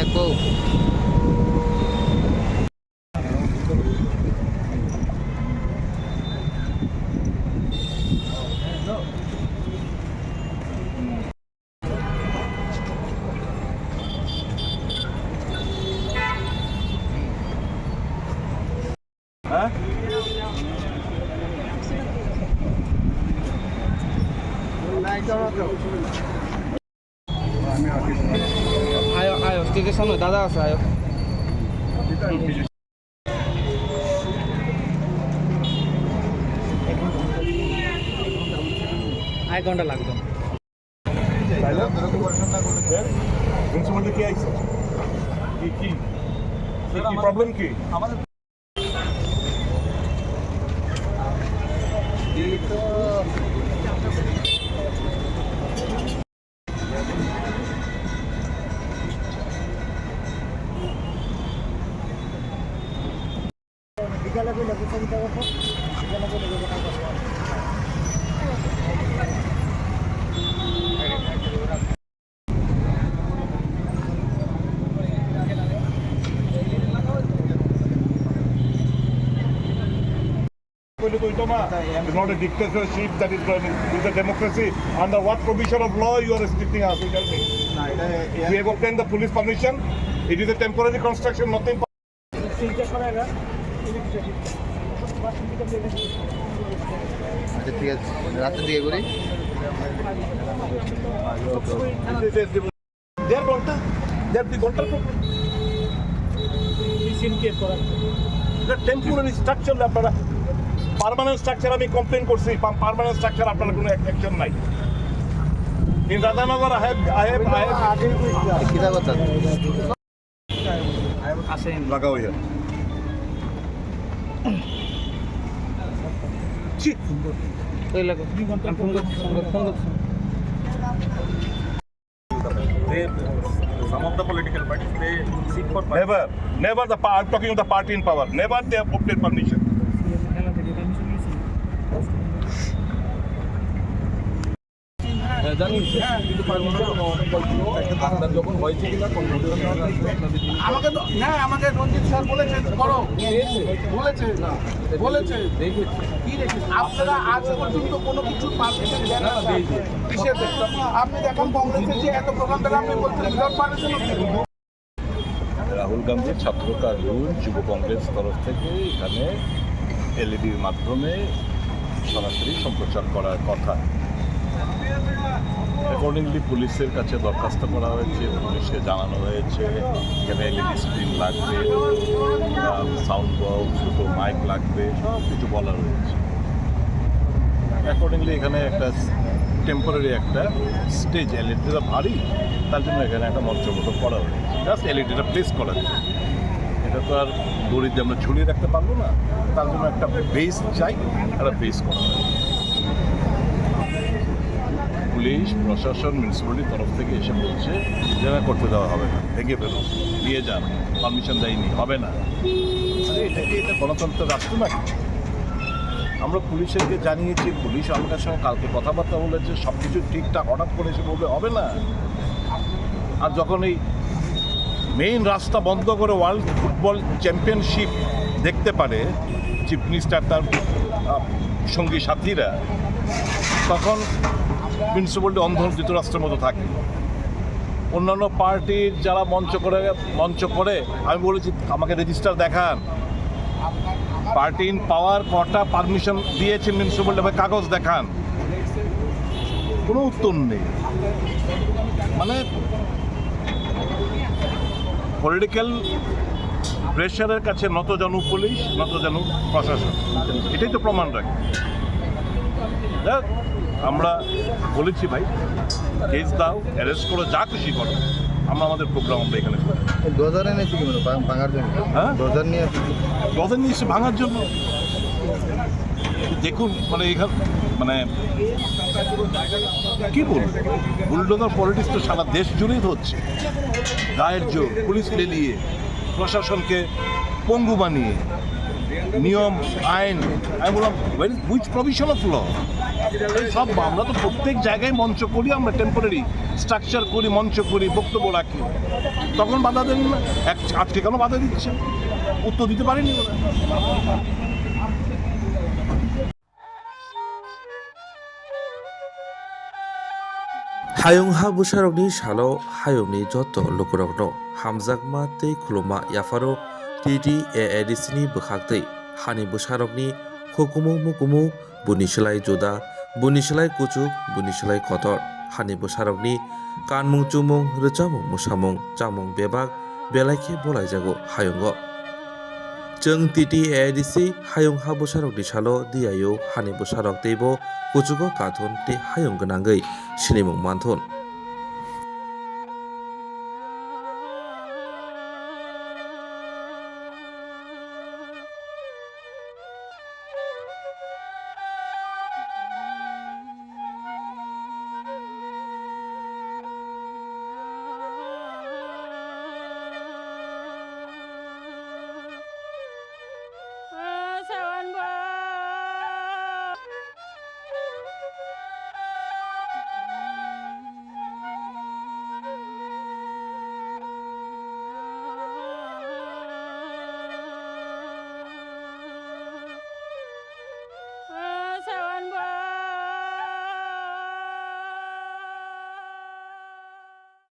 হ্যাঁ কো আয়ো আয়ো স্টেজের সামনে দাদা আছে আয়ো আধ ঘন্টা লাগবে প্রবলেম কি It's not a dictatorship that is running. It's a democracy. Under what provision of law you are restricting us? You tell me. We have obtained the police permission. It is a temporary construction, nothing. আচ্ছা ঠিক আছে রাতের দিকে করি temporary structure আপনারা permanent structure আমি complain করছি permanent structure আপনার কোনো অ্যাকশন নাই ইন রাধানগর I have কিতা কথা লাগাও ইয়ার ওই লাগো ফোন করছি Some of the political parties they seek for never I'm talking of the party in power. Never they have obtained permission. আমাকে না আমাকে রঞ্জিত স্যার বলেছেন করো বলেছে কি রেখেছে আপনারা আজ পর্যন্ত কোনো কিছু পারমিশন দেন না কিসের আপনি দেখুন কংগ্রেসের যে এত প্রোগ্রাম দ্বারা আপনি বলছেন উইদাউট পারমিশন রাহুল গান্ধীর ছাত্র কার্যুন যুব কংগ্রেস তরফ থেকে এখানে এলইডির মাধ্যমে সরাসরি সম্প্রচার করার কথা। অ্যাকর্ডিংলি পুলিশের কাছে দরখাস্ত করা হয়েছে, পুলিশকে জানানো হয়েছে এখানে এলইডি স্ক্রিন লাগবে, সাউন্ড বক্স, দুটো মাইক লাগবে, সব কিছু বলা রয়েছে। অ্যাকর্ডিংলি এখানে একটা টেম্পোরারি একটা স্টেজ এলইডিটা ভারী, তার জন্য এখানে একটা মঞ্চ মতো করা হয়েছে, জাস্ট এলইডিটা প্লেস করা হয়েছে। এটা তো আর দড়িতে আমরা ঝুলিয়ে রাখতে পারবো না, তার জন্য একটা বেস চাই, একটা বেস করা হয়েছে। পুলিশ প্রশাসন মিউনিসিপ্যালিটির তরফ থেকে এসে বলছে যে করতে দেওয়া হবে না, ভেঙে ফেলুন, দিয়ে যান, পারমিশন দেয়নি, হবে না। এটা গণতন্ত্রের রাষ্ট্র নাকি? আমরা পুলিশকে জানিয়েছি, পুলিশ আমাদের সঙ্গে কালকে কথাবার্তা বলেছে, সব কিছু ঠিকঠাক, হঠাৎ করে এসে বলবে হবে না। আর যখন এই মেইন রাস্তা বন্ধ করে ওয়ার্ল্ড ফুটবল চ্যাম্পিয়নশিপ দেখতে পারে চিফ মিনিস্টার তার সঙ্গী সাথীরা, তখন মিউনিসিপ্যালিটি অন্ধ ধৃতরাষ্ট্রের মতো থাকে। অন্যান্য পার্টির যারা মঞ্চ করে আমি বলেছি আমাকে রেজিস্টার দেখান, পার্টি ইন পাওয়ার কটা পারমিশন দিয়েছে মিউনিসিপ্যালিটি, ভাই কাগজ দেখান, কোনো উত্তর নেই। মানে পলিটিক্যাল প্রেশারের কাছে নতজানু পুলিশ, নতজানু প্রশাসন, এটাই তো প্রমাণ রাখে। দেখ আমরা বলেছি ভাই কেস দাও, অ্যারেস্ট করো, যা খুশি করো, আমরা আমাদের প্রোগ্রাম আমরা এখানে করি। ডোজার এনেছি কি ভাঙার জন্য? হ্যাঁ ডোজার নিয়ে এসে ভাঙার জন্য। দেখুন মানে এখানে মানে কি বলবো, বুলডোজার পলিটিক্স তো সারা দেশ জুড়েই হচ্ছে। গায়ের জোর, পুলিশ লেলিয়ে, প্রশাসনকে পঙ্গু বানিয়ে, নিয়ম আইন, আমি বললাম হুইচ প্রভিশন অফ ল সব আমরা তো প্রত্যেক জায়গায় মঞ্চ করি, আমরা টেম্পোরারি স্ট্রাকচার করি, মঞ্চ করি, বক্তব্য রাখি, তখন বাধা দেন না। আজকে কেন বাধা দিচ্ছে? উত্তর দিতে পারেনি ওরা। হায়ংহা বুসারকनि सालो हायंनि जत लोकरकनो हामजाकमा तै खुलुमा याफारो टिटि एएडिसिनि बोखाक्तै हानि बुसारकनि हुकुमु मुकुमु बुनिसलाय जोदा बुनिसलाय कुचुक बुनिसलाय कतर हानि बुसारकनि कानमुं चुमुं रोचामुं मुसामुं चामुं बेबाक बेलायखे बलायजागो हायंगो जों टिटि एएडिसि हायंहा बुसारकनि सालो दियायो हानि बुसारक तैबो कुचुको काथुन ति हायं गोनांगै सिनिमुं मानथुन